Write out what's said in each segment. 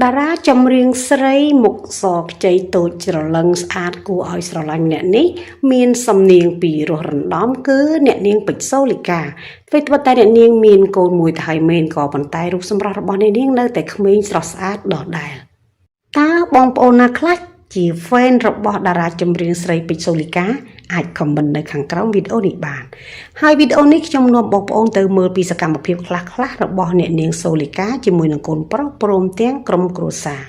តារាចម្រៀងស្រីមុខសខ្ចីតូចច្រឡឹងស្អាតគួរឲ្យស្រឡាញ់អ្នកនេះមានសំនៀងពីរោះរណ្ដំគឺអ្នកនាងពេជ្រសូលីកាអ្វីត្បិតតែអ្នកនាងមានកូនមួយទៅហើយមែនក៏ប៉ុន្តែរូបសម្រស់របស់អ្នកនាងនៅតែក្មេងស្រស់ស្អាតដដែលតើបងប្អូនណាខ្លះជា fan របស់តារាចម្រៀងស្រីពេជ្រសូលីកាអាច comment នៅខាងក្រោមវីដេអូនេះបានហើយវីដេអូនេះខ្ញុំនាំបងប្អូនទៅមើលពីសកម្មភាពខ្លះៗរបស់អ្នកនាងសូលីកាជាមួយនឹងកូនប្រុសព្រមទាំងក្រុមគ្រួសារ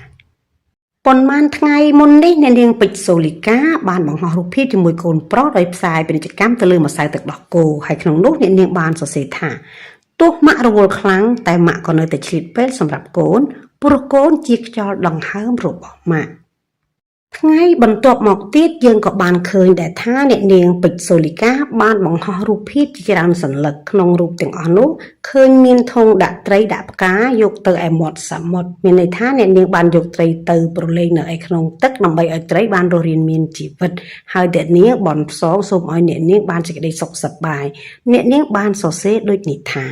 ប៉ុន្មានថ្ងៃមុននេះអ្នកនាងពេជ្រសូលីកាបានបង្ហោះរូបភាពជាមួយកូនប្រុសដោយផ្សាយពាណិជ្ជកម្មទៅលើម្សៅទឹកដោះគោហើយក្នុងនោះអ្នកនាងបានសរសេរថាទោះម៉ាក់រវល់ខ្លាំងតែម៉ាក់ក៏នៅតែឆ្លៀតពេលសម្រាប់កូនព្រោះកូនជាខ្យល់ដង្ហើមរបស់ម៉ាក់ថ្ងៃបន្ទាប់មកទៀតយើងក៏បានឃើញដែរថាអ្នកនាងពេជ្រសូលីកាបានបង្ហោះរូបភាពជាច្រើនសន្លឹកក្នុងរូបទាំងអស់នោះឃើញមានធុងដាក់ត្រីដាក់ផ្កាយកទៅឯមាត់សមុទ្រមានន័យថាអ្នកនាងបានយកត្រីទៅប្រឡែងនៅឯក្នុងទឹកដើម្បីឲ្យត្រីបានរស់រានមានជីវិតហើយអ្នកនាងបន់ផ្សងសូមឲ្យអ្នកនាងបានសេចក្តីសុខសប្បាយអ្នកនាងបានសរសេរដូចនេះថា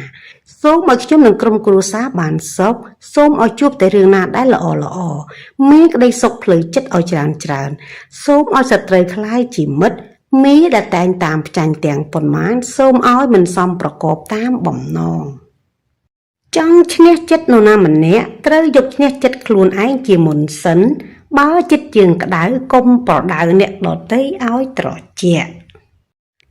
សូមឲ្យខ្ញុំនិងក្រុមគ្រួសារបានសុខសូមឲ្យជួបតែរឿងណាដែលល្អមានក្តីសុខផ្លូវចិត្តឲ្យច្រើនសូមឲ្យស្ត្រីខ្លាយជាមិត្តមីដែលតែងតាមផ្ចាញ់ទាំងប៉ុន្មានសូមឲ្យមិនសមប្រកបតាមបំណងចង់ឈ្នះចិត្តនរណាម្នាក់ត្រូវយកឈ្នះចិត្តខ្លួនឯងជាមុនសិនបើចិត្តយើងក្តៅកុំប្រដៅអ្នកដទៃឲ្យត្រជាក់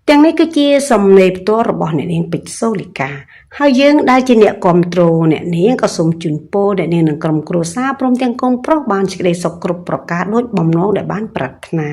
ទាំងនេះគឺជាសំណេរផ្ទាល់របស់អ្នកនាងពេជ្រសូលីកាហើយយើងដែលជាអ្នកគ្រប់គ្រងអ្នកនាងក៏សូមជូនពរអ្នកនាងនិងក្រុមគ្រួសារព្រមទាំងកូនប្រុសបានសេចក្តីសុខគ្រប់ប្រការដូចបំណងដែលបានប្រាថ្នា